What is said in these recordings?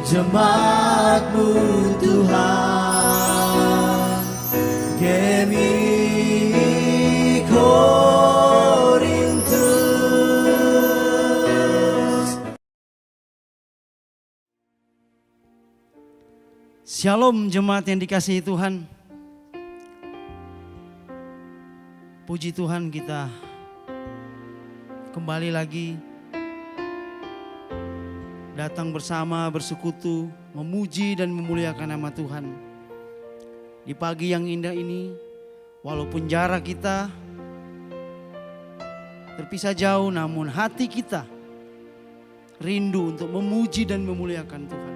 jemaat-Mu Tuhan. Gemi Korintus. Shalom jemaat yang dikasihi Tuhan. Puji Tuhan, kita kembali lagi datang bersama, bersekutu, memuji dan memuliakan nama Tuhan. Di pagi yang indah ini, walaupun jarak kita terpisah jauh, namun hati kita rindu untuk memuji dan memuliakan Tuhan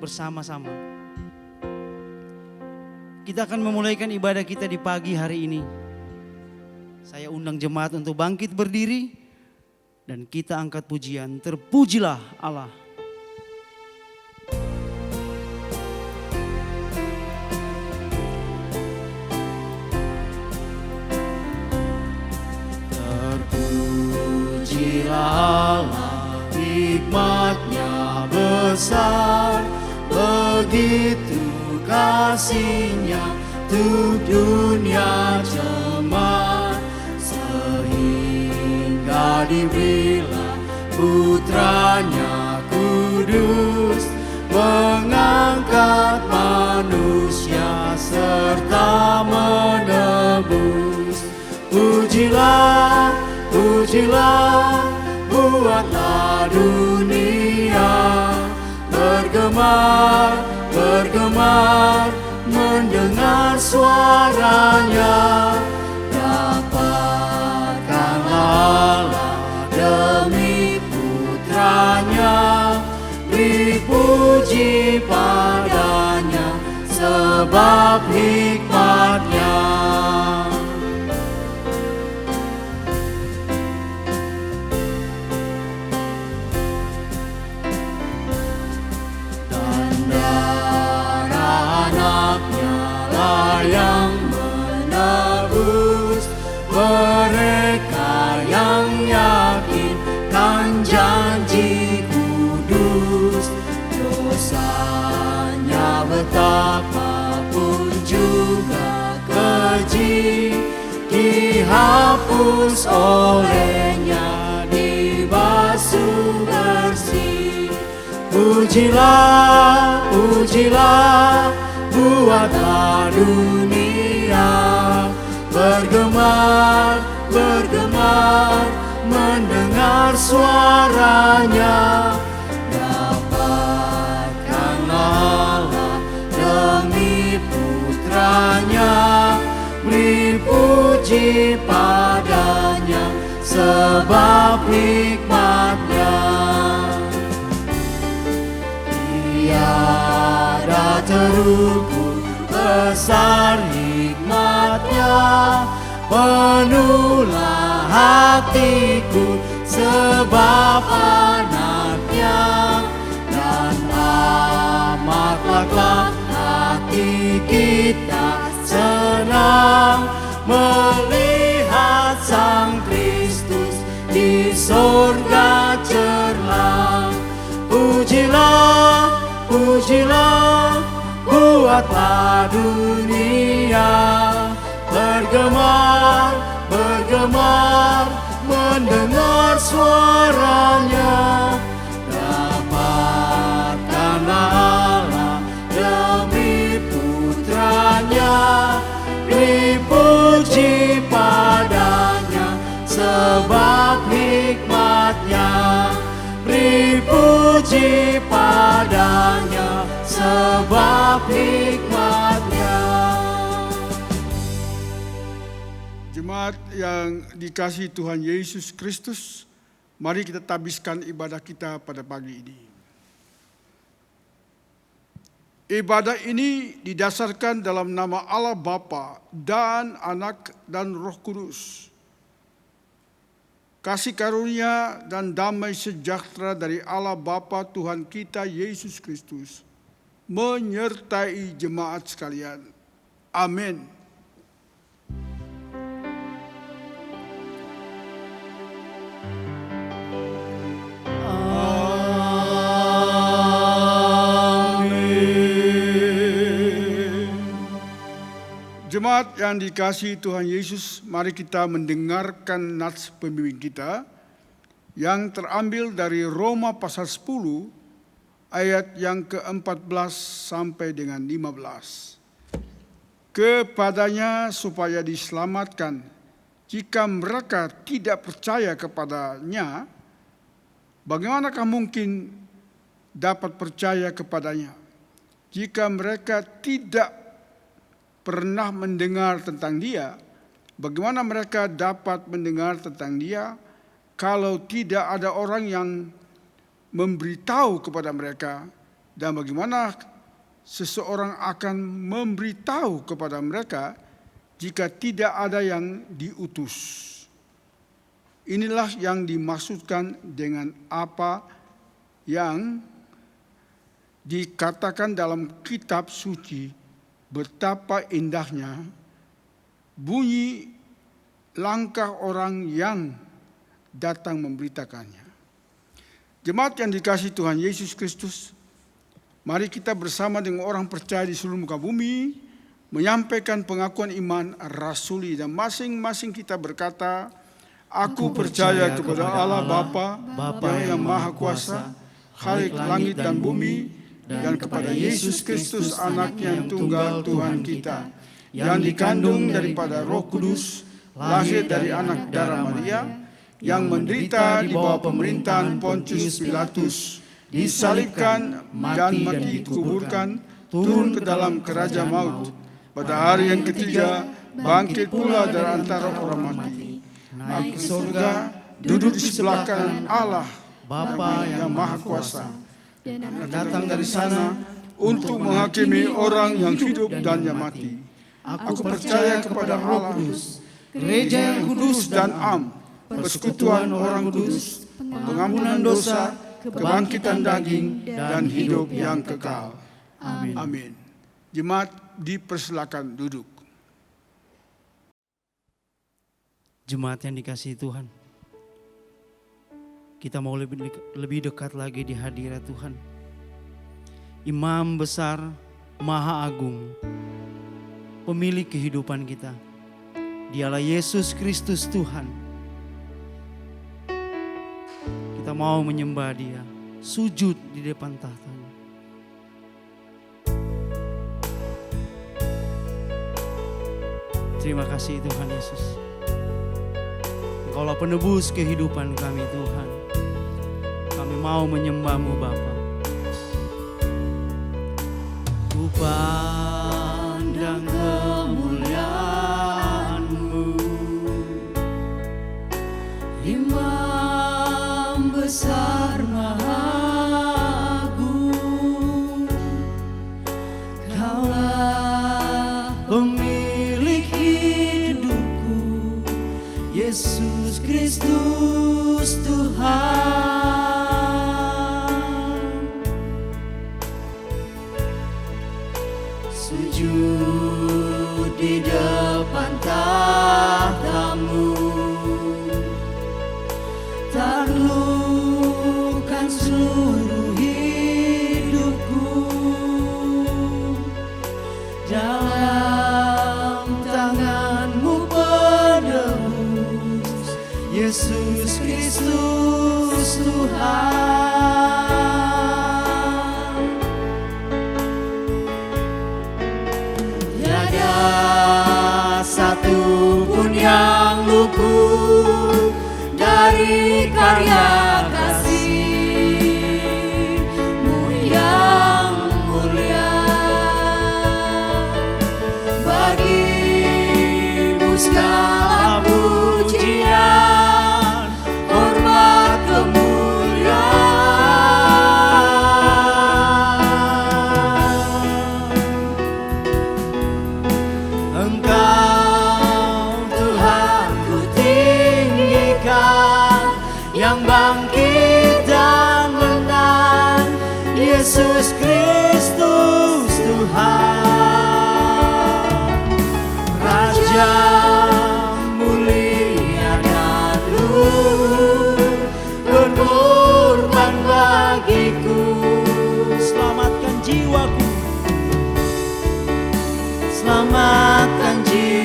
bersama-sama. Kita akan memulaikan ibadah kita di pagi hari ini. Saya undang jemaat untuk bangkit berdiri dan kita angkat pujian. Terpujilah Allah. Terpujilah Allah, hikmat-Nya besar, begitu kasih-Nya untuk dunia jemaat, sehingga diberilah Putranya kudus, mengangkat manusia serta menebus. Pujilah, pujilah, buatlah dunia bergemar, bergemar, mendengar suaranya. Dapatkanlah Allah demi Putranya, beri puji padanya sebab hikmat-Nya. Dan darah anaknya lah yang menebus mereka yang yakinkan janji kudus. Dosanya betapapun juga keji, dihapus olehnya, dibasuh bersih. Pujilah, pujilah, buatlah dunia bergemar, bergemar, mendengar suaranya. Dapatkanlah Allah demi Putranya, beri puji padanya sebab hikmat-Nya. Tiada terukur besar hikmat-Nya, penuhlah hatiku sebab anaknya, dan amatlah hati kita senang melihat Sang Kristus di sorga cerlah. Pujilah, pujilah, buatlah dunia bergemar, bergemar, mendengar suaranya. Dapatkanlah Allah demi Putranya, beri puji padanya sebab hikmat-Nya, beri puji padanya sebab hikmat-Nya. Jemaat yang dikasihi Tuhan Yesus Kristus, mari kita tabiskan ibadah kita pada pagi ini. Ibadah ini didasarkan dalam nama Allah Bapa dan Anak dan Roh Kudus. Kasih karunia dan damai sejahtera dari Allah Bapa Tuhan kita Yesus Kristus menyertai jemaat sekalian. Amin. Jemaat yang dikasihi Tuhan Yesus, mari kita mendengarkan nats pembimbing kita yang terambil dari Roma pasal 10 ayat yang ke-14 sampai dengan 15. Kepadanya supaya diselamatkan jika mereka tidak percaya kepadanya, bagaimanakah mungkin dapat percaya kepadanya jika mereka tidak pernah mendengar tentang Dia? Bagaimana mereka dapat mendengar tentang Dia kalau tidak ada orang yang memberitahu kepada mereka? Dan bagaimana seseorang akan memberitahu kepada mereka jika tidak ada yang diutus? Inilah yang dimaksudkan dengan apa yang dikatakan dalam kitab suci. Betapa indahnya bunyi langkah orang yang datang memberitakannya. Jemaat yang dikasihi Tuhan Yesus Kristus, mari kita bersama dengan orang percaya di seluruh muka bumi menyampaikan pengakuan iman rasuli, dan masing-masing kita berkata, Aku percaya kepada Allah Bapa yang Maha Kuasa, Khalik langit dan bumi, dan kepada Yesus Kristus anaknya yang tunggal Tuhan kita, yang dikandung daripada Roh Kudus, lahir dari anak darah Maria, yang menderita di bawah pemerintahan Pontius Pilatus, disalibkan dan mati dikuburkan, turun ke dalam kerajaan maut, pada hari yang ketiga bangkit pula dari antara orang mati, naik ke surga, duduk di sebelah kanan Allah Bapa yang Maha Kuasa, dan datang dari sana untuk menghakimi orang yang hidup dan yang mati. Aku percaya kepada Allah Kudus, gereja yang kudus dan am, persekutuan orang kudus, pengampunan dosa, kebangkitan daging, dan hidup yang kekal. Amin. Jemaat dipersilakan duduk. Jemaat yang dikasihi Tuhan, kita mau lebih dekat lagi di hadirat Tuhan. Imam besar, Maha Agung, pemilik kehidupan kita. Dialah Yesus Kristus Tuhan. Kita mau menyembah Dia, sujud di depan tahtanya. Terima kasih Tuhan Yesus. Engkaulah penebus kehidupan kami Tuhan. Kami mau menyembah-Mu Bapa. Ku pandang kemuliaan-Mu, Imam besar Maha Agung. Kaulah pemilik hidupku, Yesus Kristus Tuhan. Sujud di depan tahta-Mu, taklukkan seluruh hidupku. Dalam tangan-Mu penebus, Yesus Kristus Tuhan. Satu pun yang luput dari karya kasih-Mu yang mulia. Bagi-Mu segala pujian, hormat, kemuliaan. Engkau yang bangkit dan menang, Yesus Kristus Tuhan. Raja mulia dan luhur, berkorban bagiku. Selamatkan jiwaku, selamatkan jiwaku.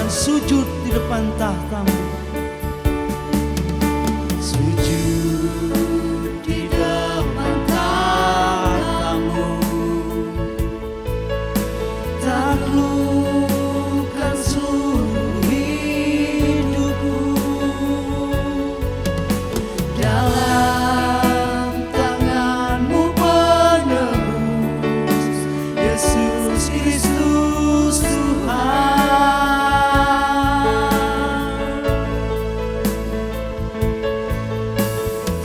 akan sujud di depan tahta-Mu. Sujud di depan tahta-Mu, taklukkan seluruh hidupku. Dalam tangan-Mu penebus, Yesus Kristus Tuhan.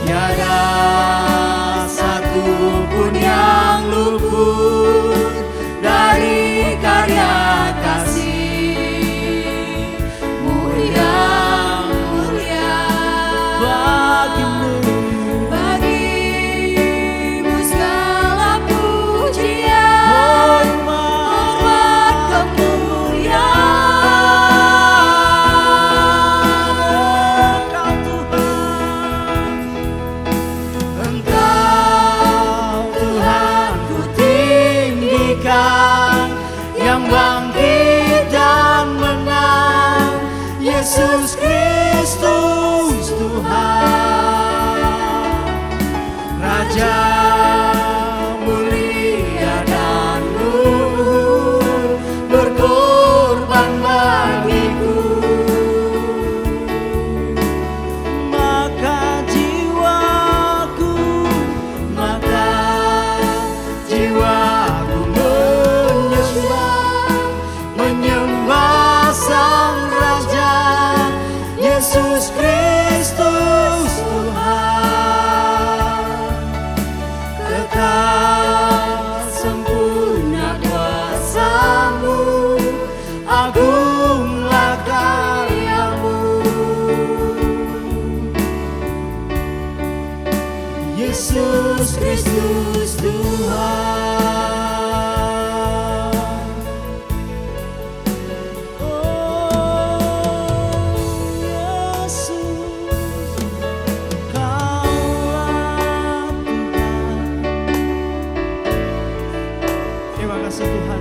Tiada satu pun yang luput dari karya kasih-Mu yang mulia. Bagimu segala pujian, hormat, kemuliaan. Engkau Tuhan ku tinggikan, yang bangkit dan menang, Yesus Kristus Tuhan. Raja mulia dan luhur, berkorban bagiku. Maka jiwaku menyembah Sang Raja, Yesus Kristus Tuhan. Kekal sempurna kuasa-Mu, agunglah karya-Mu. Yesus Kristus Tuhan. Tuhan,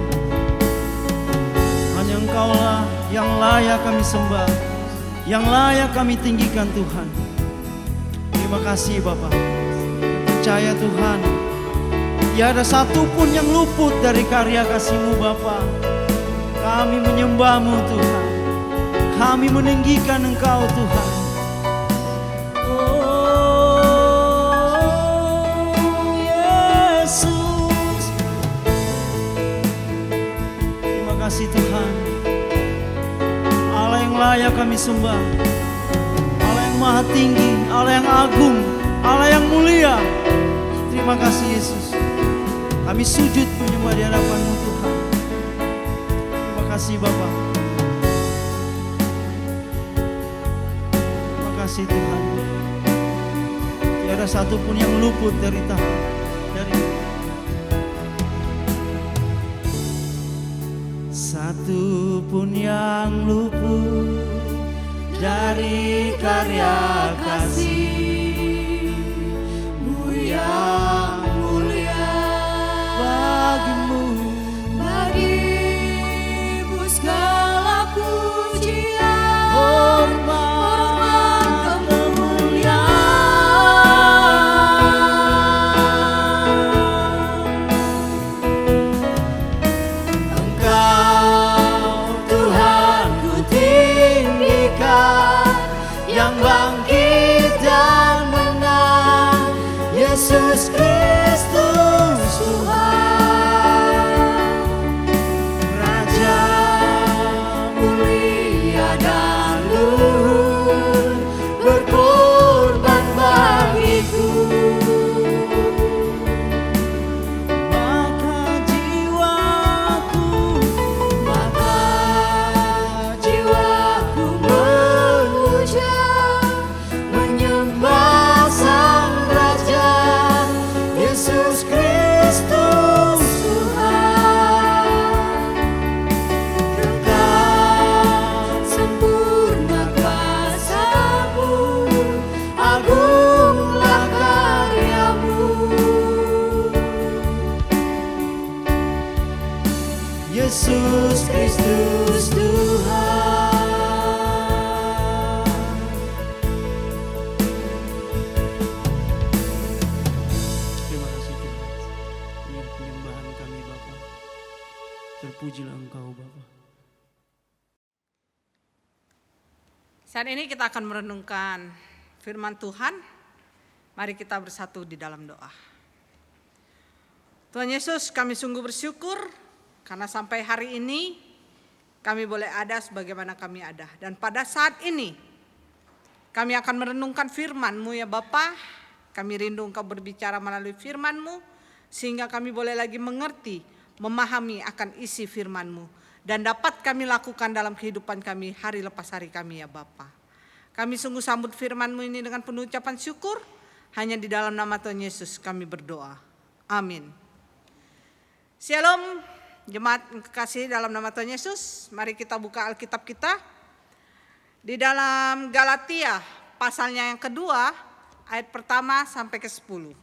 hanya Engkau-lah yang layak kami sembah, yang layak kami tinggikan Tuhan. Terima kasih Bapa. Percaya Tuhan, tiada satu pun yang luput dari karya kasih-Mu Bapa. Kami menyembah-Mu Tuhan, kami meninggikan Engkau Tuhan. Kasih Tuhan, Allah yang layak kami sembah, Allah yang maha tinggi, Allah yang agung, Allah yang mulia. Terima kasih Yesus, kami sujud menyembah di hadapan-Mu Tuhan. Terima kasih Bapa. Terima kasih Tuhan, tiada satu pun yang luput dari tahta dari satu pun yang luput dari karya kasih-Mu yang mulia. Bagimu segala pujian, hormat, kemuliaan. Engkau Tuhan ku tinggikan, yang bangkit dan menang, Yesus Kristus Tuhan. Raja mulia dan luhur, berkorban bagiku. Maka jiwaku memuja, menyembah Sang Raja, Yesus Kristus Tuhan. Kekal sempurna kuasa-Mu, agunglah karya-Mu. Yesus Kristus Tuhan. pujilah Engkau Bapa. Saat ini kita akan merenungkan firman Tuhan. Mari kita bersatu di dalam doa. Tuhan Yesus, kami sungguh bersyukur karena sampai hari ini kami boleh ada sebagaimana kami ada. Dan pada saat ini kami akan merenungkan firman-Mu ya Bapa. Kami rindu Engkau berbicara melalui firman-Mu sehingga kami boleh lagi mengerti, memahami akan isi firman-Mu dan dapat kami lakukan dalam kehidupan kami hari lepas hari kami ya Bapa. Kami sungguh sambut firman-Mu ini dengan penuh ucapan syukur. Hanya di dalam nama Tuhan Yesus kami berdoa. Amin. Shalom, jemaat yang kekasih dalam nama Tuhan Yesus. Mari kita buka Alkitab kita. Di dalam Galatia pasalnya yang kedua, ayat pertama sampai ke 10.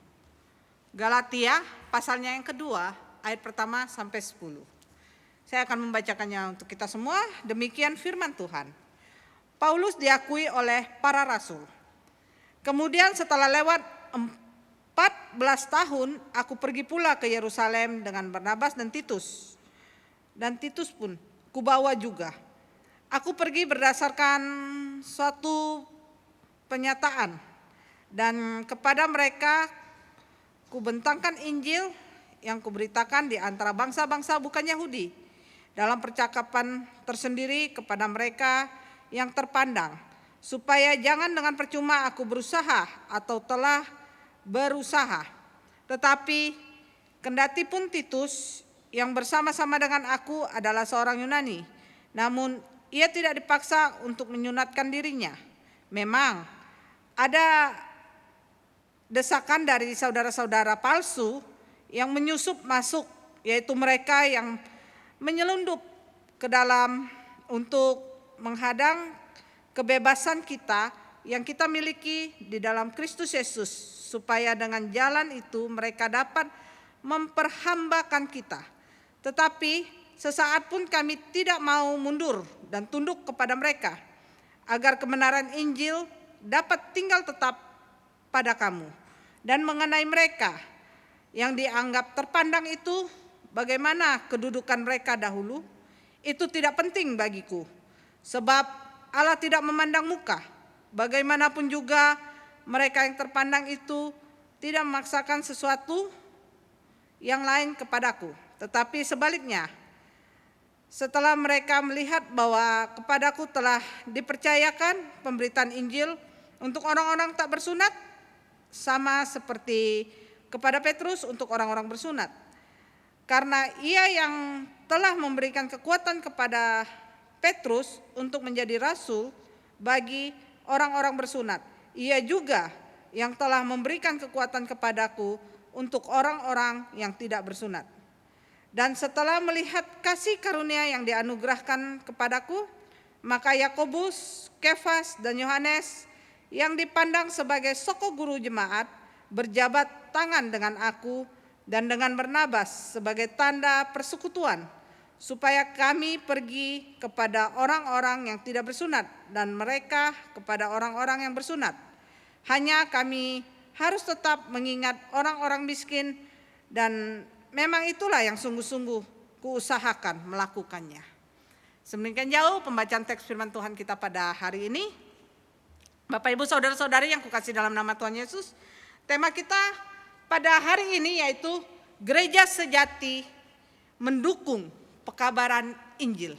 Galatia pasalnya yang kedua, ayat pertama sampai 10. Saya akan membacakannya untuk kita semua. Demikian firman Tuhan. Paulus diakui oleh para rasul. Kemudian setelah lewat 14 tahun, aku pergi pula ke Yerusalem dengan Barnabas dan Titus. Dan Titus pun kubawa juga. Aku pergi berdasarkan suatu penyataan. Dan kepada mereka kubentangkan Injil yang kuberitakan di antara bangsa-bangsa bukan Yahudi. Dalam percakapan tersendiri kepada mereka yang terpandang. Supaya jangan dengan percuma aku berusaha atau telah berusaha. Tetapi kendati pun Titus yang bersama-sama dengan aku adalah seorang Yunani. Namun ia tidak dipaksa untuk menyunatkan dirinya. Memang ada desakan dari saudara-saudara palsu yang menyusup masuk, yaitu mereka yang menyelundup ke dalam untuk menghadang kebebasan kita yang kita miliki di dalam Kristus Yesus, supaya dengan jalan itu mereka dapat memperhambakan kita. Tetapi sesaat pun kami tidak mau mundur dan tunduk kepada mereka, agar kebenaran Injil dapat tinggal tetap pada kamu. Dan mengenai mereka yang dianggap terpandang itu, bagaimana kedudukan mereka dahulu, itu tidak penting bagiku. Sebab Allah tidak memandang muka. Bagaimanapun juga mereka yang terpandang itu tidak memaksakan sesuatu yang lain kepadaku. Tetapi sebaliknya, setelah mereka melihat bahwa kepadaku telah dipercayakan pemberitaan Injil untuk orang-orang tak bersunat, sama seperti kepada Petrus untuk orang-orang bersunat. Karena ia yang telah memberikan kekuatan kepada Petrus untuk menjadi rasul bagi orang-orang bersunat. Ia juga yang telah memberikan kekuatan kepadaku untuk orang-orang yang tidak bersunat. Dan setelah melihat kasih karunia yang dianugerahkan kepadaku, maka Yakobus, Kefas, dan Yohanes yang dipandang sebagai soko guru jemaat berjabat tangan dengan aku dan dengan Barnabas sebagai tanda persekutuan, supaya kami pergi kepada orang-orang yang tidak bersunat dan mereka kepada orang-orang yang bersunat. Hanya kami harus tetap mengingat orang-orang miskin, dan memang itulah yang sungguh-sungguh kuusahakan melakukannya. Semakin jauh pembacaan teks firman Tuhan kita pada hari ini. Bapak Ibu Saudara-saudari yang kukasih dalam nama Tuhan Yesus, tema kita pada hari ini yaitu gereja sejati mendukung pekabaran Injil.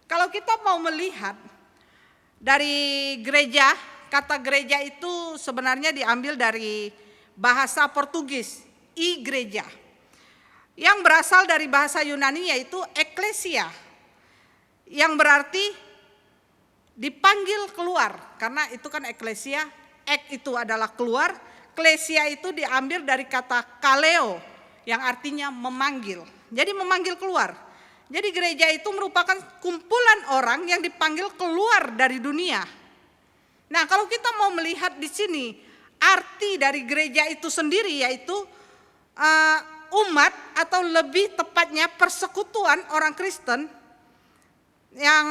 Kalau kita mau melihat dari gereja, kata gereja itu sebenarnya diambil dari bahasa Portugis, igreja, yang berasal dari bahasa Yunani yaitu eklesia, yang berarti dipanggil keluar. Karena itu kan eklesia, ek itu adalah keluar, klesia itu diambil dari kata kaleo yang artinya memanggil. Jadi memanggil keluar. Jadi gereja itu merupakan kumpulan orang yang dipanggil keluar dari dunia. Nah, kalau kita mau melihat di sini arti dari gereja itu sendiri yaitu umat atau lebih tepatnya persekutuan orang Kristen yang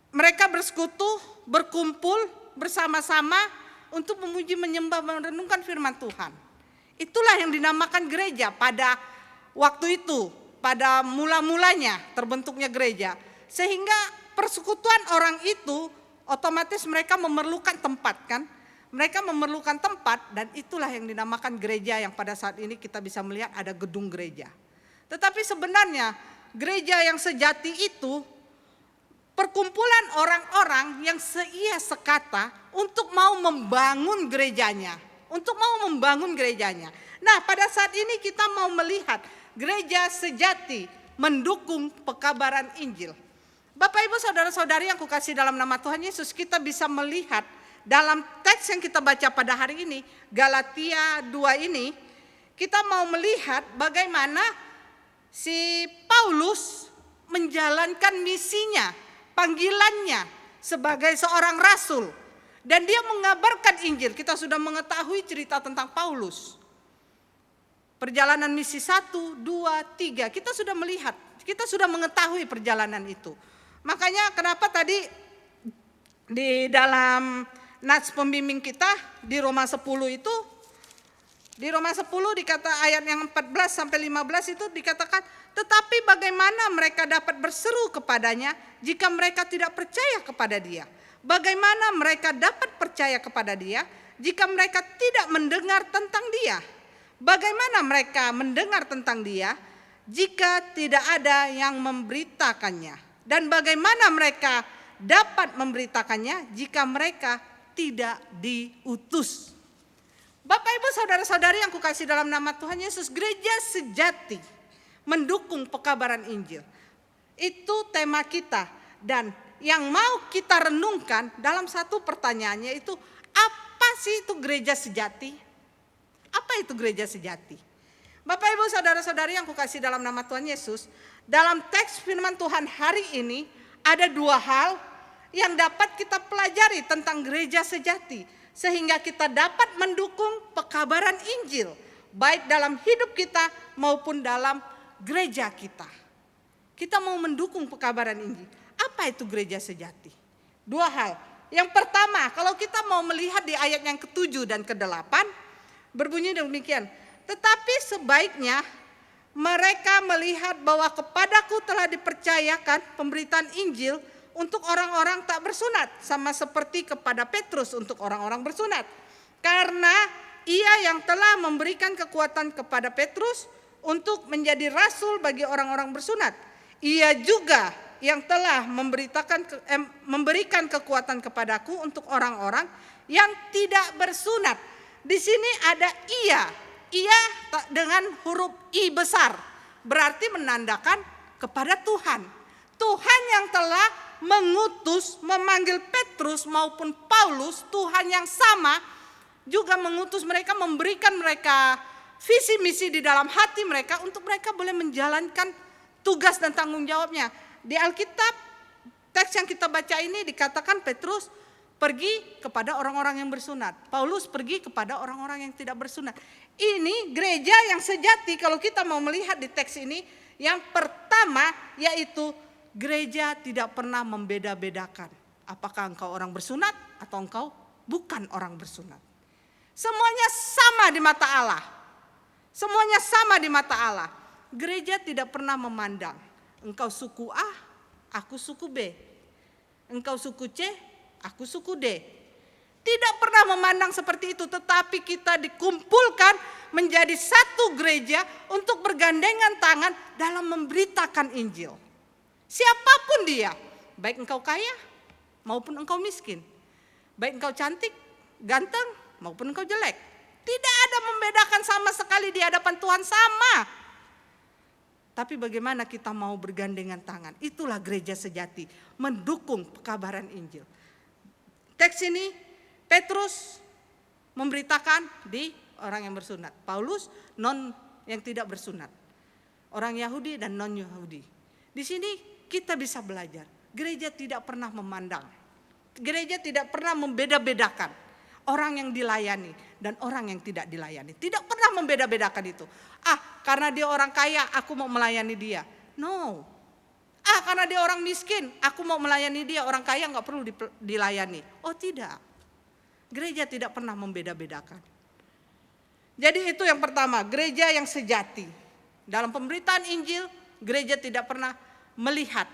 mereka bersekutu, berkumpul bersama-sama untuk memuji, menyembah, merenungkan firman Tuhan. Itulah yang dinamakan gereja pada waktu itu. pada mula-mulanya terbentuknya gereja. Sehingga persekutuan orang itu otomatis mereka memerlukan tempat kan. Mereka memerlukan tempat dan itulah yang dinamakan gereja yang pada saat ini kita bisa melihat ada gedung gereja. Tetapi sebenarnya gereja yang sejati itu perkumpulan orang-orang yang seia sekata untuk mau membangun gerejanya. Nah, pada saat ini kita mau melihat gereja sejati mendukung pekabaran Injil. Bapak Ibu saudara-saudari yang kukasih dalam nama Tuhan Yesus, kita bisa melihat dalam teks yang kita baca pada hari ini, Galatia 2 ini, kita mau melihat bagaimana si Paulus menjalankan misinya, panggilannya sebagai seorang rasul. Dan dia mengabarkan Injil. Kita sudah mengetahui cerita tentang Paulus. Perjalanan misi 1, 2, 3. Kita sudah melihat, kita sudah mengetahui perjalanan itu. Makanya kenapa tadi di dalam nats pembimbing kita di Roma 10 itu, di Roma 10 dikata ayat yang 14 sampai 15 itu dikatakan, tetapi bagaimana mereka dapat berseru kepadanya jika mereka tidak percaya kepada dia? Bagaimana mereka dapat percaya kepada dia jika mereka tidak mendengar tentang dia? Bagaimana mereka mendengar tentang dia jika tidak ada yang memberitakannya? Dan bagaimana mereka dapat memberitakannya jika mereka tidak diutus? Bapak Ibu saudara-saudari yang kukasih dalam nama Tuhan Yesus, gereja sejati mendukung pekabaran Injil. Itu tema kita dan yang mau kita renungkan dalam satu pertanyaannya itu, apa sih itu gereja sejati? Apa itu gereja sejati? Bapak Ibu saudara-saudari yang kukasih dalam nama Tuhan Yesus, dalam teks firman Tuhan hari ini ada dua hal yang dapat kita pelajari tentang gereja sejati, sehingga kita dapat mendukung pekabaran Injil, baik dalam hidup kita maupun dalam gereja kita. Kita mau mendukung pekabaran Injil. Apa itu gereja sejati? Dua hal. Yang pertama, kalau kita mau melihat di ayat yang ke-7 dan ke-8, berbunyi demikian. Tetapi sebaiknya mereka melihat bahwa kepadaku telah dipercayakan pemberitaan Injil untuk orang-orang tak bersunat, sama seperti kepada Petrus untuk orang-orang bersunat. Karena ia yang telah memberikan kekuatan kepada Petrus untuk menjadi rasul bagi orang-orang bersunat. Ia juga yang telah memberikan kekuatan kepadaku untuk orang-orang yang tidak bersunat. Di sini ada ia dengan huruf I besar, berarti menandakan kepada Tuhan. Tuhan yang telah mengutus, memanggil Petrus maupun Paulus, Tuhan yang sama juga mengutus mereka, memberikan mereka visi misi di dalam hati mereka untuk mereka boleh menjalankan tugas dan tanggung jawabnya. Di Alkitab, teks yang kita baca ini dikatakan Petrus pergi kepada orang-orang yang bersunat. Paulus pergi kepada orang-orang yang tidak bersunat. Ini gereja yang sejati kalau kita mau melihat di teks ini. Yang pertama yaitu gereja tidak pernah membeda-bedakan. Apakah engkau orang bersunat atau engkau bukan orang bersunat. Semuanya sama di mata Allah. Semuanya sama di mata Allah. Gereja tidak pernah memandang. Engkau suku A, aku suku B. Engkau suku C, aku suku D. Tidak pernah memandang seperti itu, tetapi kita dikumpulkan menjadi satu gereja untuk bergandengan tangan dalam memberitakan Injil. Siapapun dia, baik engkau kaya maupun engkau miskin, baik engkau cantik, ganteng maupun engkau jelek. Tidak ada membedakan sama sekali di hadapan Tuhan, sama. Tapi bagaimana kita mau bergandengan tangan? Itulah gereja sejati, mendukung pekabaran Injil. Teks ini Petrus memberitakan di orang yang bersunat. Paulus yang tidak bersunat. Orang Yahudi dan non Yahudi. Di sini kita bisa belajar. Gereja tidak pernah memandang. Gereja tidak pernah membeda-bedakan orang yang dilayani dan orang yang tidak dilayani. Tidak pernah membeda-bedakan itu. Karena dia orang kaya, aku mau melayani dia. No. Karena dia orang miskin, aku mau melayani dia. Orang kaya nggak perlu dilayani. Oh tidak. Gereja tidak pernah membeda-bedakan. Jadi itu yang pertama, gereja yang sejati. Dalam pemberitaan Injil, gereja tidak pernah melihat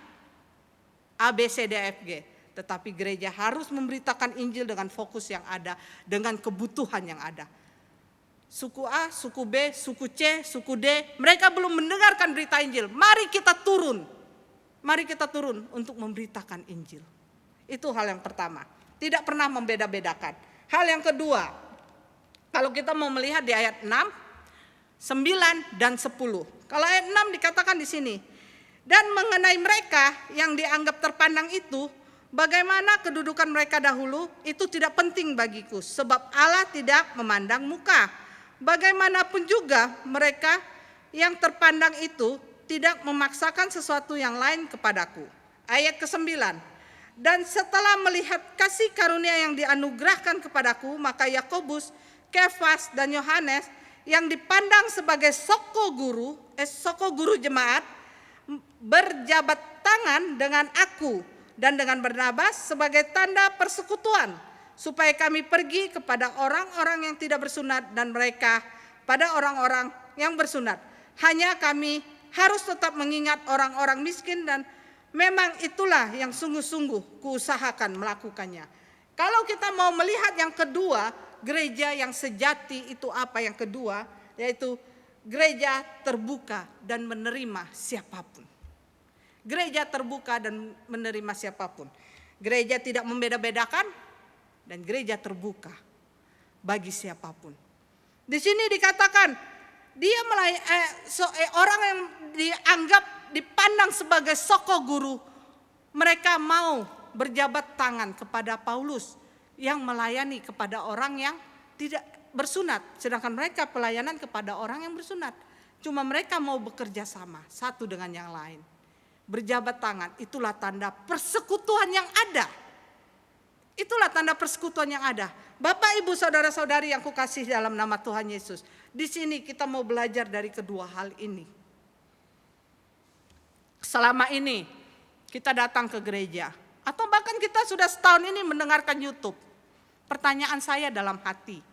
A, B, C, D, F, G. Tetapi gereja harus memberitakan Injil dengan fokus yang ada, dengan kebutuhan yang ada. Suku A, suku B, suku C, suku D, mereka belum mendengarkan berita Injil. Mari kita turun. Mari kita turun untuk memberitakan Injil. Itu hal yang pertama. Tidak pernah membeda-bedakan. Hal yang kedua, kalau kita mau melihat di ayat 6, 9 dan 10. Kalau ayat 6 dikatakan di sini, dan mengenai mereka yang dianggap terpandang itu, bagaimana kedudukan mereka dahulu, itu tidak penting bagiku, sebab Allah tidak memandang muka. Bagaimanapun juga mereka yang terpandang itu tidak memaksakan sesuatu yang lain kepadaku. Ayat ke-9. Dan setelah melihat kasih karunia yang dianugerahkan kepadaku, maka Yakobus, Kefas dan Yohanes yang dipandang sebagai soko guru jemaat, berjabat tangan dengan aku dan dengan Barnabas sebagai tanda persekutuan, supaya kami pergi kepada orang-orang yang tidak bersunat dan mereka pada orang-orang yang bersunat. Hanya kami harus tetap mengingat orang-orang miskin, dan memang itulah yang sungguh-sungguh kuusahakan melakukannya. Kalau kita mau melihat yang kedua, gereja yang sejati itu apa yang kedua? Yaitu gereja terbuka dan menerima siapapun. Gereja terbuka dan menerima siapapun. Gereja tidak membeda-bedakan dan gereja terbuka bagi siapapun. Di sini dikatakan dia orang yang dianggap dipandang sebagai soko guru, mereka mau berjabat tangan kepada Paulus yang melayani kepada orang yang tidak bersunat, sedangkan mereka pelayanan kepada orang yang bersunat. Cuma mereka mau bekerja sama satu dengan yang lain. Berjabat tangan, itulah tanda persekutuan yang ada. Itulah tanda persekutuan yang ada. Bapak, Ibu, saudara-saudari yang kukasihi dalam nama Tuhan Yesus. Di sini kita mau belajar dari kedua hal ini. Selama ini kita datang ke gereja, atau bahkan kita sudah setahun ini mendengarkan YouTube. Pertanyaan saya dalam hati.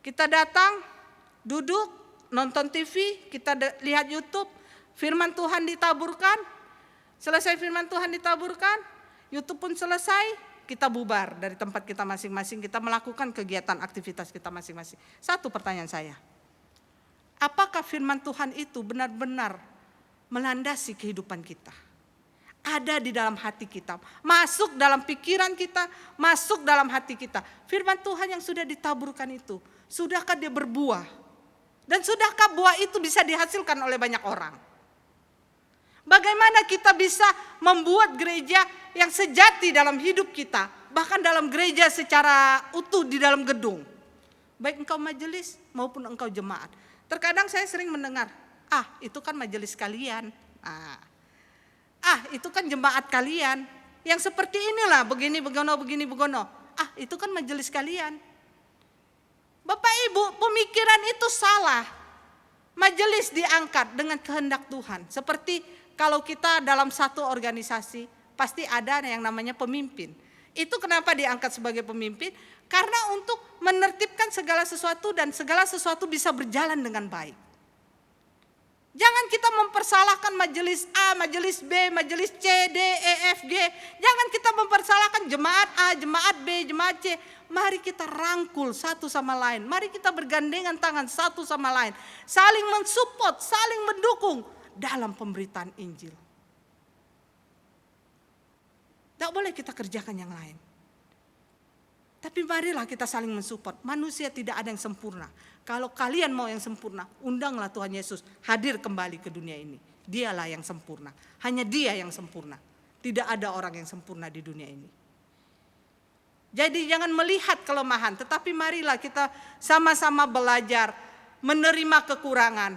Kita datang, duduk, nonton TV, kita lihat YouTube, firman Tuhan ditaburkan. Selesai firman Tuhan ditaburkan, YouTube pun selesai, kita bubar dari tempat kita masing-masing, kita melakukan kegiatan aktivitas kita masing-masing. Satu pertanyaan saya, apakah firman Tuhan itu benar-benar melandasi kehidupan kita? Ada di dalam hati kita, masuk dalam pikiran kita, masuk dalam hati kita. Firman Tuhan yang sudah ditaburkan itu, sudahkah dia berbuah? Dan sudahkah buah itu bisa dihasilkan oleh banyak orang? Bagaimana kita bisa membuat gereja yang sejati dalam hidup kita, bahkan dalam gereja secara utuh di dalam gedung, baik engkau majelis maupun engkau jemaat. Terkadang saya sering mendengar, itu kan majelis kalian, itu kan jemaat kalian, yang seperti inilah begini begono, itu kan majelis kalian. Bapak Ibu, pemikiran itu salah. Majelis diangkat dengan kehendak Tuhan. Seperti kalau kita dalam satu organisasi, pasti ada yang namanya pemimpin. Itu kenapa diangkat sebagai pemimpin? Karena untuk menertibkan segala sesuatu dan segala sesuatu bisa berjalan dengan baik. Jangan kita mempersalahkan majelis A, majelis B, majelis C, D, E, F, G. Jangan kita mempersalahkan jemaat A, jemaat B, jemaat C. Mari kita rangkul satu sama lain. Mari kita bergandengan tangan satu sama lain. Saling mensupport, saling mendukung dalam pemberitaan Injil. Tidak boleh kita kerjakan yang lain. Tapi marilah kita saling mensupport. Manusia tidak ada yang sempurna. Kalau kalian mau yang sempurna, undanglah Tuhan Yesus hadir kembali ke dunia ini. Dialah yang sempurna. Hanya Dia yang sempurna. Tidak ada orang yang sempurna di dunia ini. Jadi jangan melihat kelemahan, tetapi marilah kita sama-sama belajar menerima kekurangan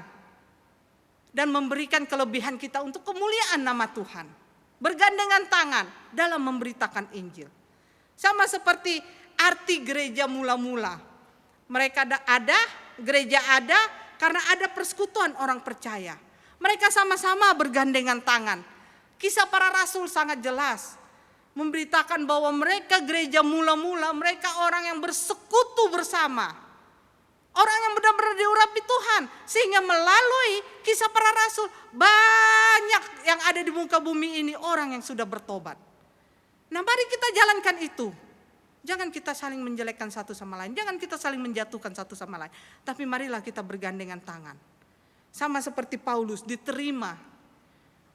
dan memberikan kelebihan kita untuk kemuliaan nama Tuhan. Bergandengan tangan dalam memberitakan Injil. Sama seperti arti gereja mula-mula. Mereka ada, gereja ada karena ada persekutuan orang percaya. Mereka sama-sama bergandengan tangan. Kisah para rasul sangat jelas. Memberitakan bahwa mereka gereja mula-mula, mereka orang yang bersekutu bersama. Orang yang benar-benar diurapi Tuhan. Sehingga melalui kisah para rasul, banyak yang ada di muka bumi ini orang yang sudah bertobat. Nah, mari kita jalankan itu. Jangan kita saling menjelekkan satu sama lain. Jangan kita saling menjatuhkan satu sama lain. Tapi marilah kita bergandengan tangan. Sama seperti Paulus diterima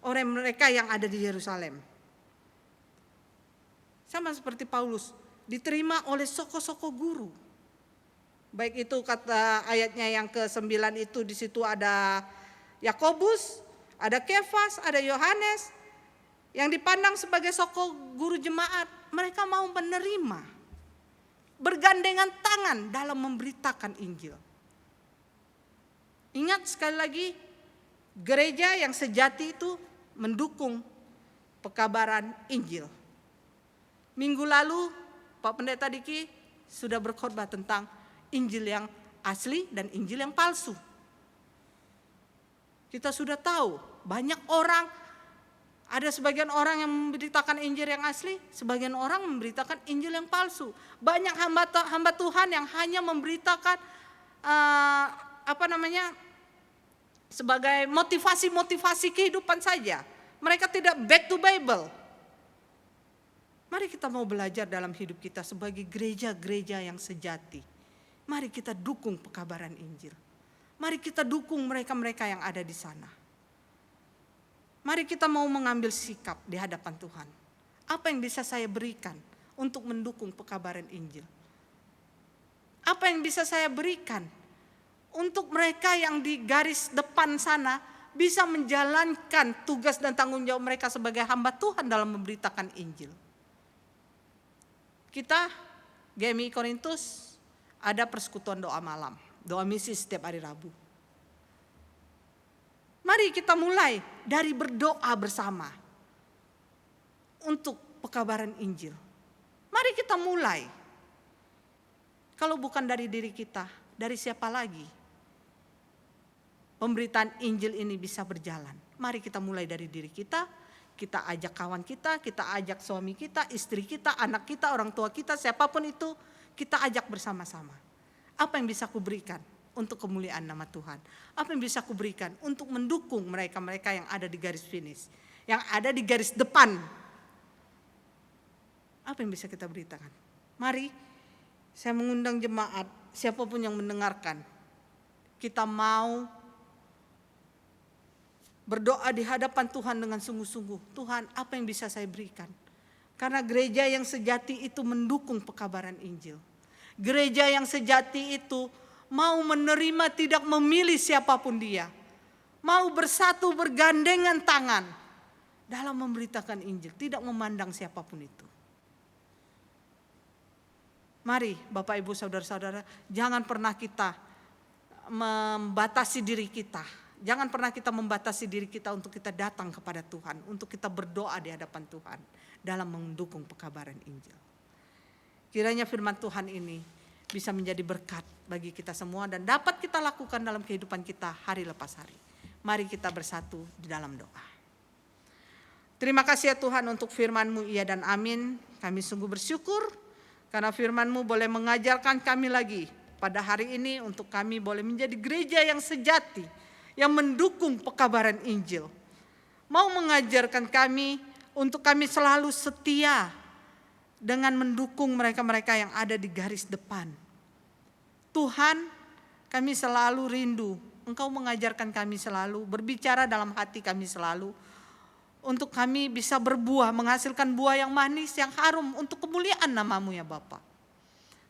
oleh mereka yang ada di Yerusalem. Sama seperti Paulus diterima oleh soko-soko guru. Baik itu kata ayatnya yang ke-9 itu, di situ ada Yakobus, ada Kefas, ada Yohanes yang dipandang sebagai soko guru jemaat. Mereka mau menerima, bergandengan tangan dalam memberitakan Injil. Ingat sekali lagi, gereja yang sejati itu mendukung pekabaran Injil. Minggu lalu Pak Pendeta Diki sudah berkhotbah tentang Injil yang asli dan Injil yang palsu. Kita sudah tahu banyak orang, ada sebagian orang yang memberitakan Injil yang asli, sebagian orang memberitakan Injil yang palsu. Banyak hamba Tuhan yang hanya memberitakan sebagai motivasi-motivasi kehidupan saja. Mereka tidak back to Bible. Mari kita mau belajar dalam hidup kita sebagai gereja-gereja yang sejati. Mari kita dukung pekabaran Injil. Mari kita dukung mereka-mereka yang ada di sana. Mari kita mau mengambil sikap di hadapan Tuhan. Apa yang bisa saya berikan untuk mendukung pekabaran Injil? Apa yang bisa saya berikan untuk mereka yang di garis depan sana bisa menjalankan tugas dan tanggung jawab mereka sebagai hamba Tuhan dalam memberitakan Injil? Kita GMI Korintus ada persekutuan doa malam, doa misi setiap hari Rabu. Mari kita mulai dari berdoa bersama untuk pekabaran Injil. Mari kita mulai. Kalau bukan dari diri kita, dari siapa lagi pemberitaan Injil ini bisa berjalan? Mari kita mulai dari diri kita. Kita ajak kawan kita ajak suami kita, istri kita, anak kita, orang tua kita, siapapun itu, kita ajak bersama-sama. Apa yang bisa aku berikan untuk kemuliaan nama Tuhan? Apa yang bisa aku berikan untuk mendukung mereka-mereka yang ada di garis finish, yang ada di garis depan? Apa yang bisa kita beritakan? Mari, saya mengundang jemaat, siapapun yang mendengarkan, kita mau berdoa di hadapan Tuhan dengan sungguh-sungguh. Tuhan, apa yang bisa saya berikan? Karena gereja yang sejati itu mendukung pekabaran Injil. Gereja yang sejati itu mau menerima, tidak memilih siapapun dia. Mau bersatu bergandengan tangan dalam memberitakan Injil, tidak memandang siapapun itu. Mari Bapak Ibu Saudara-saudara, jangan pernah kita membatasi diri kita. Jangan pernah kita membatasi diri kita untuk kita datang kepada Tuhan, untuk kita berdoa di hadapan Tuhan dalam mendukung pekabaran Injil. Kiranya firman Tuhan ini bisa menjadi berkat bagi kita semua dan dapat kita lakukan dalam kehidupan kita hari lepas hari. Mari kita bersatu di dalam doa. Terima kasih ya Tuhan untuk firman-Mu, iya dan amin. Kami sungguh bersyukur karena firman-Mu boleh mengajarkan kami lagi pada hari ini untuk kami boleh menjadi gereja yang sejati, yang mendukung pekabaran Injil. Mau mengajarkan kami untuk kami selalu setia dengan mendukung mereka-mereka yang ada di garis depan. Tuhan, kami selalu rindu, Engkau mengajarkan kami selalu, berbicara dalam hati kami selalu, untuk kami bisa berbuah, menghasilkan buah yang manis, yang harum untuk kemuliaan nama-Mu ya Bapa.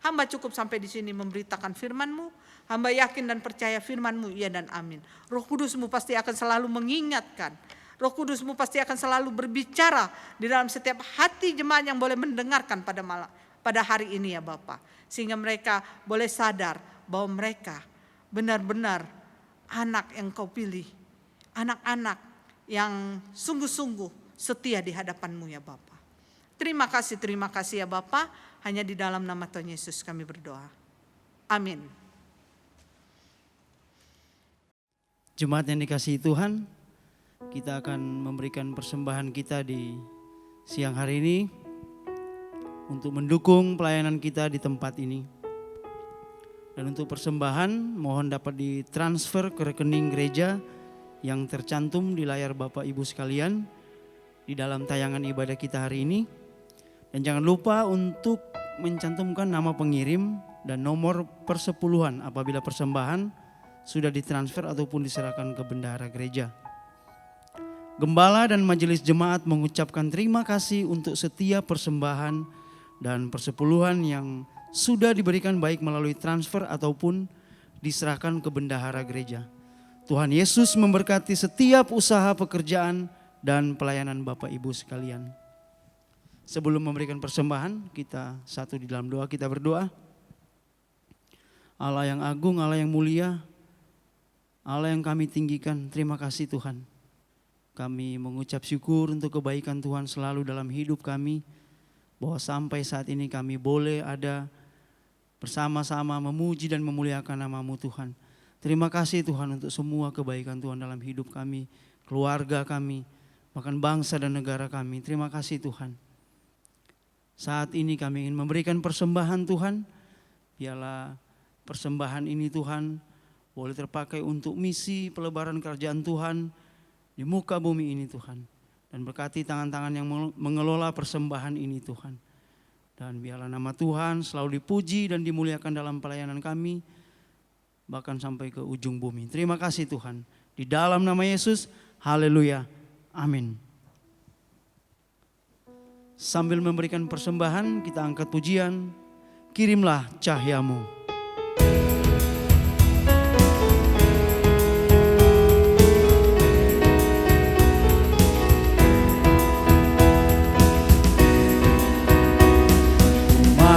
Hamba cukup sampai di sini memberitakan firman-Mu. Hamba yakin dan percaya firman-Mu, iya dan amin. Roh Kudus-Mu pasti akan selalu mengingatkan. Roh Kudus-Mu pasti akan selalu berbicara di dalam setiap hati jemaat yang boleh mendengarkan pada hari ini ya Bapa. Sehingga mereka boleh sadar bahwa mereka benar-benar anak yang Kau pilih. Anak-anak yang sungguh-sungguh setia di hadapan-Mu ya Bapa. Terima kasih ya Bapa. Hanya di dalam nama Tuhan Yesus kami berdoa. Amin. Jemaat yang dikasihi Tuhan, kita akan memberikan persembahan kita di siang hari ini untuk mendukung pelayanan kita di tempat ini. Dan untuk persembahan mohon dapat ditransfer ke rekening gereja yang tercantum di layar Bapak Ibu sekalian di dalam tayangan ibadah kita hari ini. Dan jangan lupa untuk mencantumkan nama pengirim dan nomor persepuluhan apabila persembahan sudah ditransfer ataupun diserahkan ke bendahara gereja. Gembala dan majelis jemaat mengucapkan terima kasih untuk setiap persembahan dan persepuluhan yang sudah diberikan baik melalui transfer ataupun diserahkan ke bendahara gereja. Tuhan Yesus memberkati setiap usaha pekerjaan dan pelayanan Bapak Ibu sekalian. Sebelum memberikan persembahan, kita satu di dalam doa, kita berdoa. Allah yang agung, Allah yang mulia, Allah yang kami tinggikan, terima kasih Tuhan. Kami mengucap syukur untuk kebaikan Tuhan selalu dalam hidup kami, bahwa sampai saat ini kami boleh ada bersama-sama memuji dan memuliakan nama-Mu Tuhan. Terima kasih Tuhan untuk semua kebaikan Tuhan dalam hidup kami, keluarga kami, bahkan bangsa dan negara kami. Terima kasih Tuhan. Saat ini kami ingin memberikan persembahan Tuhan. Biarlah persembahan ini Tuhan boleh terpakai untuk misi pelebaran kerajaan Tuhan di muka bumi ini Tuhan. Dan berkati tangan-tangan yang mengelola persembahan ini Tuhan. Dan biarlah nama Tuhan selalu dipuji dan dimuliakan dalam pelayanan kami, bahkan sampai ke ujung bumi. Terima kasih Tuhan. Di dalam nama Yesus, haleluya, amin. Sambil memberikan persembahan, kita angkat pujian, kirimlah cahayamu.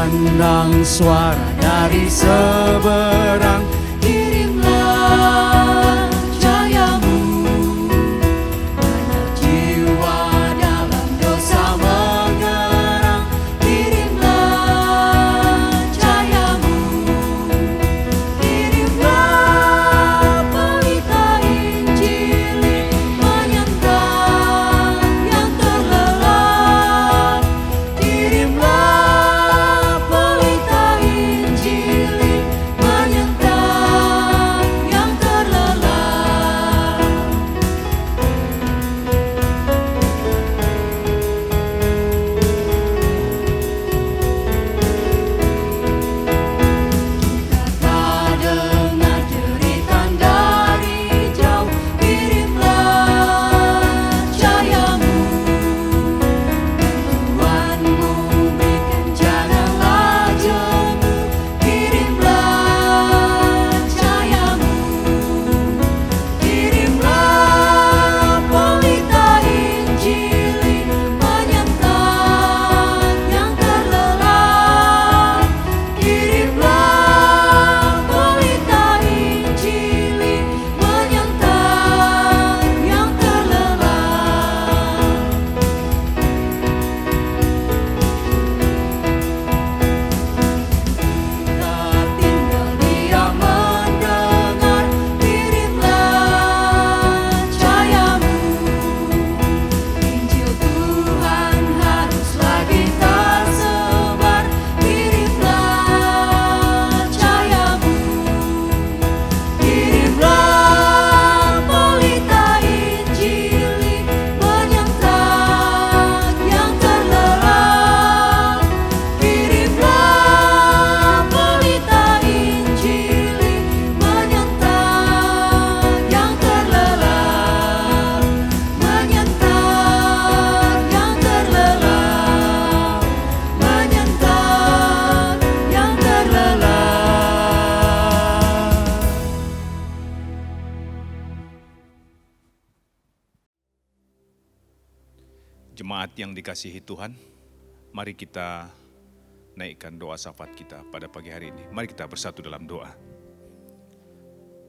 Mandang suara dari seberang, kirimlah cahayamu. Banyak jiwa dalam dosa mengerang, kirimlah cahayamu. Kirimlah pelita Injil menyentang yang terlelap. Kirimlah Jemaat yang dikasihi Tuhan, mari kita naikkan doa syafaat kita pada pagi hari ini. Mari kita bersatu dalam doa.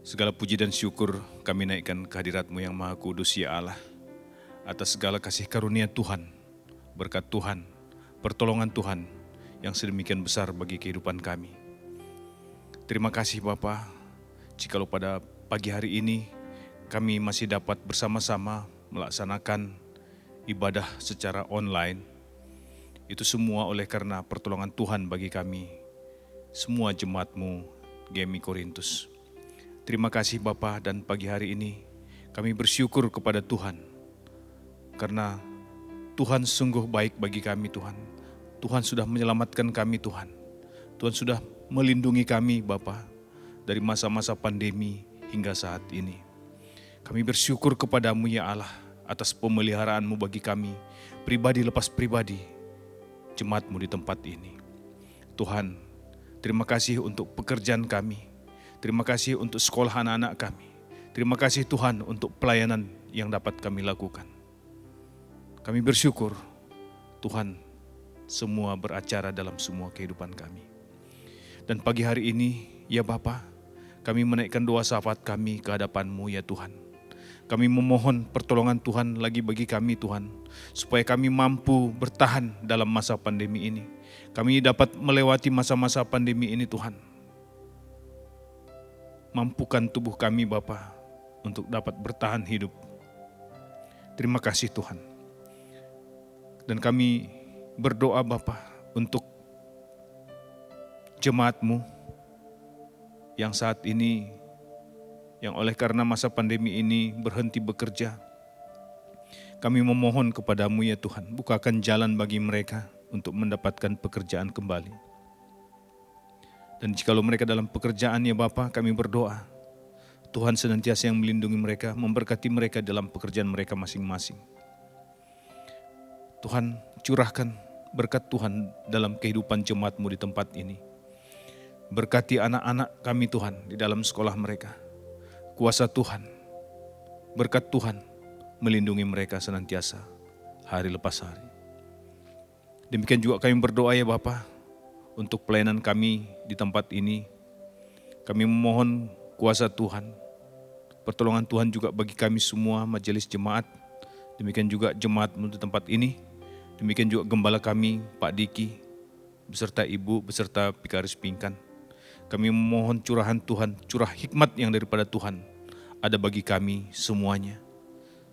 Segala puji dan syukur kami naikkan kehadirat-Mu yang Maha Kudus ya Allah, atas segala kasih karunia Tuhan, berkat Tuhan, pertolongan Tuhan yang sedemikian besar bagi kehidupan kami. Terima kasih Bapa, jikalau pada pagi hari ini kami masih dapat bersama-sama melaksanakan ibadah secara online, itu semua oleh karena pertolongan Tuhan bagi kami, semua jemaat-Mu Gemi Korintus. Terima kasih Bapa, dan pagi hari ini kami bersyukur kepada Tuhan karena Tuhan sungguh baik bagi kami Tuhan. Tuhan sudah menyelamatkan kami Tuhan. Tuhan sudah melindungi kami Bapa dari masa-masa pandemi hingga saat ini. Kami bersyukur kepadamu ya Allah atas pemeliharaanmu bagi kami, pribadi lepas pribadi, jemaatmu di tempat ini. Tuhan, terima kasih untuk pekerjaan kami. Terima kasih untuk sekolah anak-anak kami. Terima kasih Tuhan untuk pelayanan yang dapat kami lakukan. Kami bersyukur Tuhan semua beracara dalam semua kehidupan kami. Dan pagi hari ini ya Bapa, kami menaikkan doa syafaat kami ke hadapan-Mu ya Tuhan. Kami memohon pertolongan Tuhan lagi bagi kami Tuhan, supaya kami mampu bertahan dalam masa pandemi ini. Kami dapat melewati masa-masa pandemi ini Tuhan. Mampukan tubuh kami Bapa untuk dapat bertahan hidup. Terima kasih Tuhan. Dan kami berdoa Bapa untuk jemaat-Mu yang saat ini, yang oleh karena masa pandemi ini berhenti bekerja. Kami memohon kepadamu ya Tuhan, bukakan jalan bagi mereka untuk mendapatkan pekerjaan kembali. Dan jikalau mereka dalam pekerjaan ya Bapa, kami berdoa, Tuhan senantiasa yang melindungi mereka, memberkati mereka dalam pekerjaan mereka masing-masing. Tuhan, curahkan berkat Tuhan dalam kehidupan jemaat-Mu di tempat ini. Berkati anak-anak kami Tuhan di dalam sekolah mereka. Kuasa Tuhan, berkat Tuhan melindungi mereka senantiasa hari lepas hari. Demikian juga kami berdoa ya Bapa, untuk pelayanan kami di tempat ini. Kami memohon kuasa Tuhan, pertolongan Tuhan juga bagi kami semua majelis jemaat. Demikian juga jemaat-Mu di tempat ini. Demikian juga gembala kami Pak Diki beserta Ibu beserta Pikaris Pingkan. Kami memohon curahan Tuhan, curah hikmat yang daripada Tuhan ada bagi kami semuanya,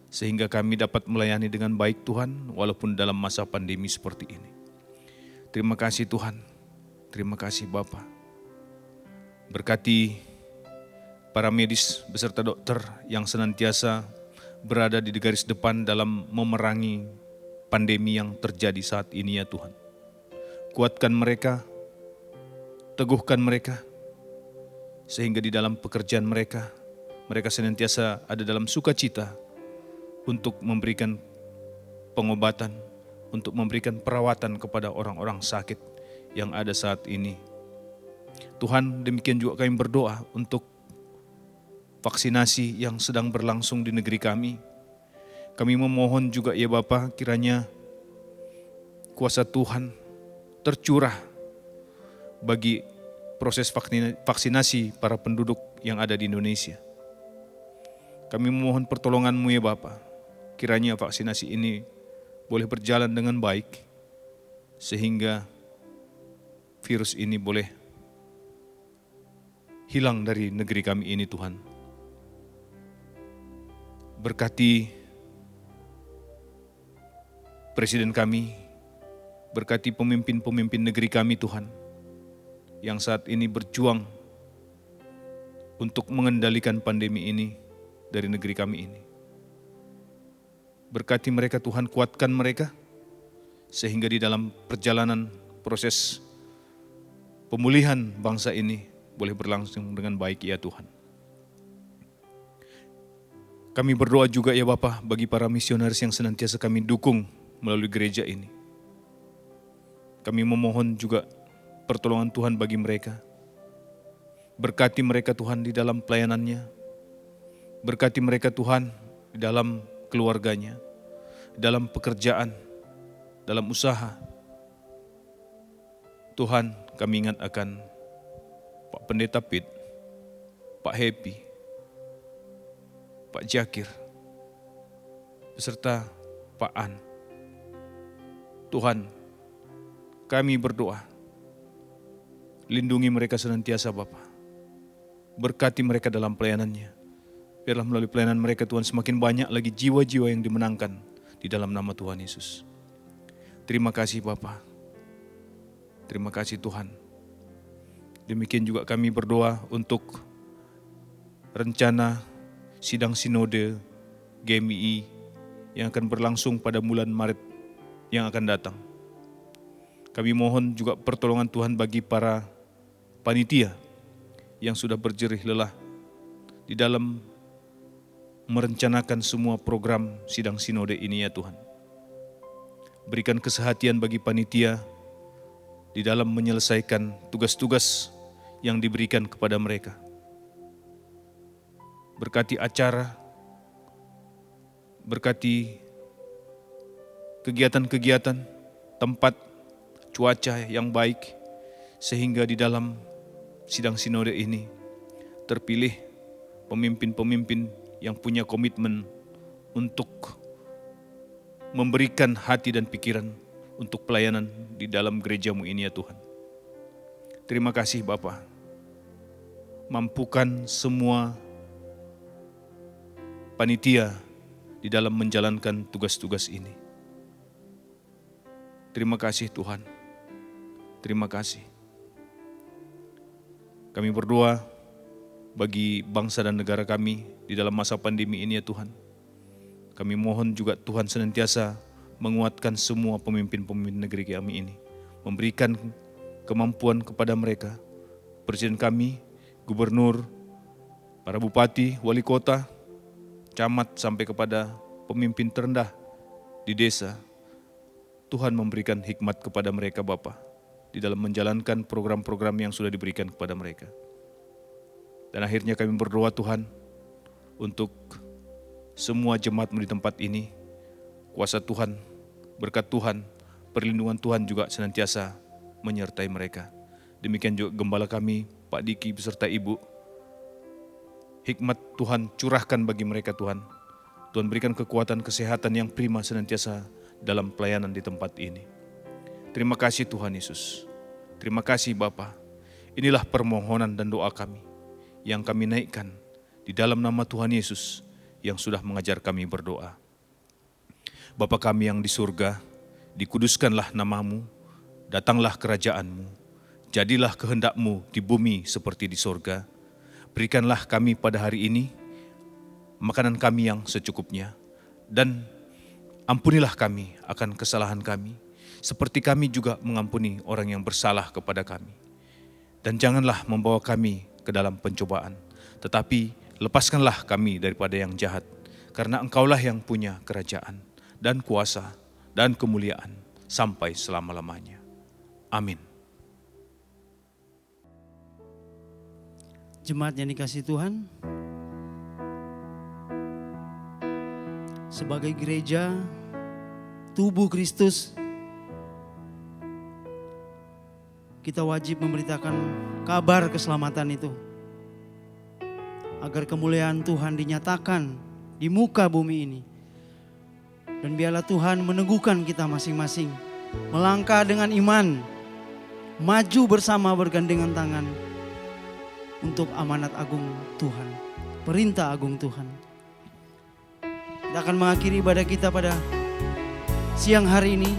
sehingga kami dapat melayani dengan baik Tuhan walaupun dalam masa pandemi seperti ini. Terima kasih Tuhan, terima kasih Bapa. Berkati para medis beserta dokter yang senantiasa berada di garis depan dalam memerangi pandemi yang terjadi saat ini ya Tuhan. Kuatkan mereka, teguhkan mereka, sehingga di dalam pekerjaan mereka, mereka senantiasa ada dalam sukacita untuk memberikan pengobatan, untuk memberikan perawatan kepada orang-orang sakit yang ada saat ini. Tuhan, demikian juga kami berdoa untuk vaksinasi yang sedang berlangsung di negeri kami. Kami memohon juga ya Bapa, kiranya kuasa Tuhan tercurah bagi proses vaksinasi para penduduk yang ada di Indonesia. Kami memohon pertolongan-Mu ya Bapa, kiranya vaksinasi ini boleh berjalan dengan baik, sehingga virus ini boleh hilang dari negeri kami ini Tuhan. Berkati Presiden kami, berkati pemimpin-pemimpin negeri kami Tuhan, yang saat ini berjuang untuk mengendalikan pandemi ini dari negeri kami ini. Berkati mereka Tuhan, kuatkan mereka, sehingga di dalam perjalanan proses pemulihan bangsa ini boleh berlangsung dengan baik ya Tuhan. Kami berdoa juga ya Bapa bagi para misionaris yang senantiasa kami dukung melalui gereja ini. Kami memohon juga pertolongan Tuhan bagi mereka. Berkati mereka Tuhan di dalam pelayanannya. Berkati mereka Tuhan di dalam keluarganya, dalam pekerjaan, dalam usaha. Tuhan, kami ingat akan Pak Pendeta Pit, Pak Happy, Pak Jakir, beserta Pak An. Tuhan, kami berdoa, lindungi mereka senantiasa Bapa. Berkati mereka dalam pelayanannya. Biarlah melalui pelayanan mereka Tuhan semakin banyak lagi jiwa-jiwa yang dimenangkan di dalam nama Tuhan Yesus. Terima kasih Bapa. Terima kasih Tuhan. Demikian juga kami berdoa untuk rencana sidang sinode GMI yang akan berlangsung pada bulan Maret yang akan datang. Kami mohon juga pertolongan Tuhan bagi para panitia yang sudah berjerih lelah di dalam merencanakan semua program sidang sinode ini ya Tuhan. Berikan kesehatian bagi panitia di dalam menyelesaikan tugas-tugas yang diberikan kepada mereka. Berkati acara, berkati kegiatan-kegiatan, tempat, cuaca yang baik, sehingga di dalam sidang sinode ini terpilih pemimpin-pemimpin yang punya komitmen untuk memberikan hati dan pikiran untuk pelayanan di dalam gerejamu ini ya Tuhan. Terima kasih Bapa. Mampukan semua panitia di dalam menjalankan tugas-tugas ini. Terima kasih Tuhan. Terima kasih. Kami berdoa bagi bangsa dan negara kami di dalam masa pandemi ini ya Tuhan. Kami mohon juga Tuhan senantiasa menguatkan semua pemimpin-pemimpin negeri kami ini. Memberikan kemampuan kepada mereka. Presiden kami, gubernur, para bupati, wali kota, camat sampai kepada pemimpin terendah di desa. Tuhan memberikan hikmat kepada mereka Bapa di dalam menjalankan program-program yang sudah diberikan kepada mereka. Dan akhirnya kami berdoa Tuhan untuk semua jemaat-Mu di tempat ini. Kuasa Tuhan, berkat Tuhan, perlindungan Tuhan juga senantiasa menyertai mereka. Demikian juga gembala kami, Pak Diki beserta Ibu. Hikmat Tuhan curahkan bagi mereka Tuhan. Tuhan berikan kekuatan kesehatan yang prima senantiasa dalam pelayanan di tempat ini. Terima kasih Tuhan Yesus. Terima kasih Bapa. Inilah permohonan dan doa kami yang kami naikkan di dalam nama Tuhan Yesus yang sudah mengajar kami berdoa. Bapa kami yang di surga, dikuduskanlah nama-Mu, datanglah kerajaan-Mu, jadilah kehendak-Mu di bumi seperti di surga. Berikanlah kami pada hari ini makanan kami yang secukupnya, dan ampunilah kami akan kesalahan kami, seperti kami juga mengampuni orang yang bersalah kepada kami. Dan janganlah membawa kami ke dalam pencobaan, tetapi lepaskanlah kami daripada yang jahat, karena Engkaulah yang punya kerajaan, dan kuasa, dan kemuliaan, sampai selama-lamanya. Amin. Jemaat yang dikasihi Tuhan, sebagai gereja, tubuh Kristus, kita wajib memberitakan kabar keselamatan itu. Agar kemuliaan Tuhan dinyatakan di muka bumi ini. Dan biarlah Tuhan meneguhkan kita masing-masing. Melangkah dengan iman. Maju bersama bergandengan tangan. Untuk amanat agung Tuhan. Perintah agung Tuhan. Kita akan mengakhiri ibadah kita pada siang hari ini.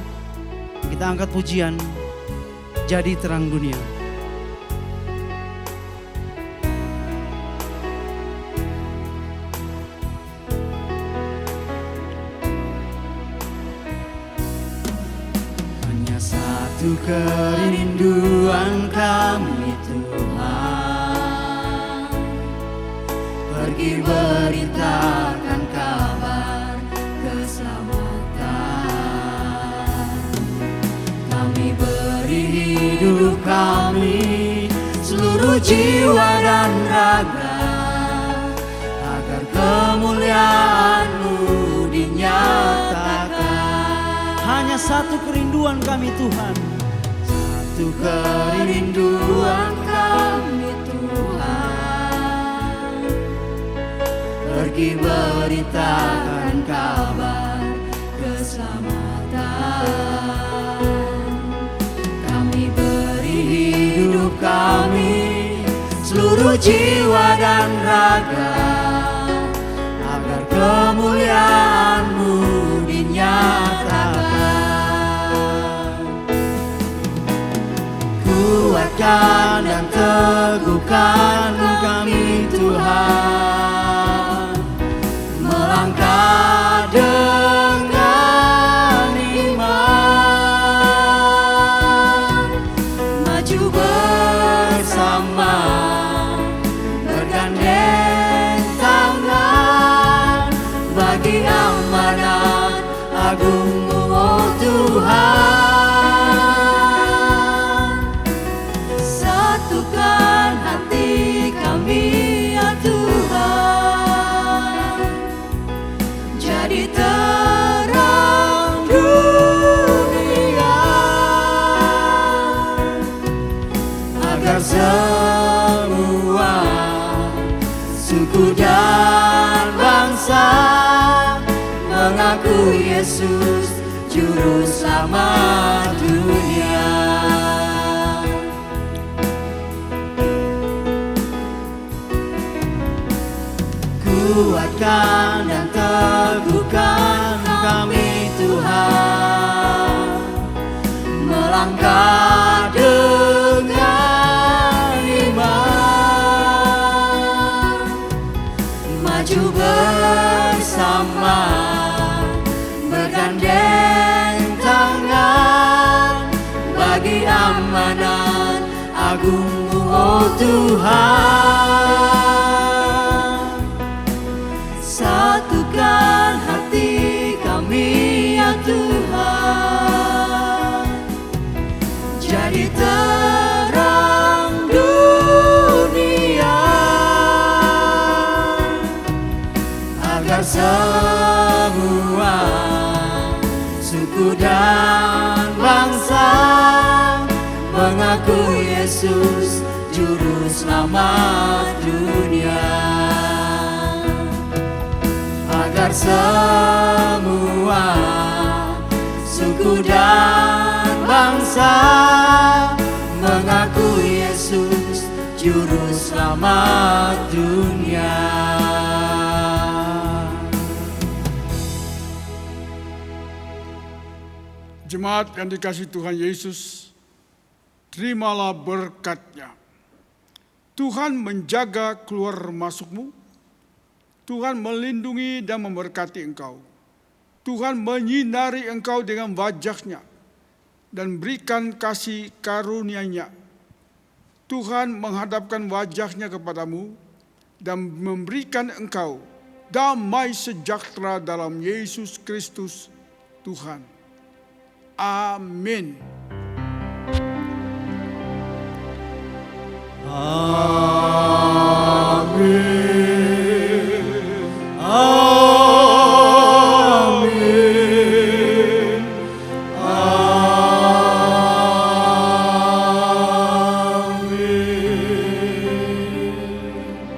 Kita angkat pujian, Jadi Terang Dunia. Hanya satu kerinduan kami Tuhan, pergi beritakan kabar keselamatan. Kami beri hidup kami, seluruh jiwa dan raga, agar kemuliaan-Mu dinyatakan. Hanya satu kerinduan kami Tuhan, satu kerinduan kami Tuhan, pergi beritakan kabar keselamatan. Kami beri hidup kami, seluruh jiwa dan raga, agar kemuliaan-Mu dinyatakan. Kuat Kuatkan dan teguhkan kami Tuhan, melangkah dengan iman, maju bersama, bergandeng tangan, bagi amanat agung-Mu, oh Tuhan. Satukan hati kami, ya Tuhan, jadi terang dunia, agar semua suku dan bangsa mengaku Yesus Juru Selamat dunia. Kuatkan dan teguhkan kami Tuhan, melangkah dengan iman, maju bersama, bergandeng tangan, bagi amanat agung-Mu, oh Tuhan. Satukan hati kami, ya Tuhan, jadi terang dunia, agar semua suku dan bangsa mengaku Yesus Juru Selamat dunia, agar semua suku dan bangsa mengaku Yesus Juru Selamat dunia. Jemaat yang dikasihi Tuhan Yesus, terimalah berkat-Nya. Tuhan menjaga keluar masukmu, Tuhan melindungi dan memberkati engkau. Tuhan menyinari engkau dengan wajah-Nya dan berikan kasih karunia-Nya. Tuhan menghadapkan wajah-Nya kepadamu dan memberikan engkau damai sejahtera dalam Yesus Kristus Tuhan. Amin.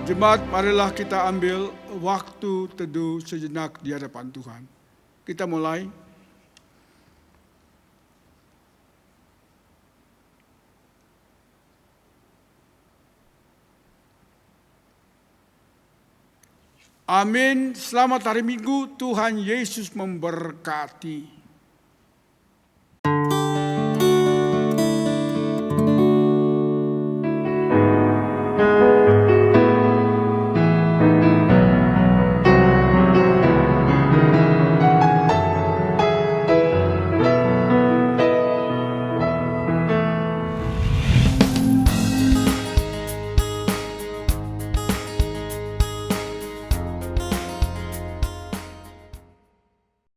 Jemaat, marilah kita ambil waktu teduh sejenak di hadapan Tuhan. Kita mulai. Amin. Selamat hari Minggu. Tuhan Yesus memberkati.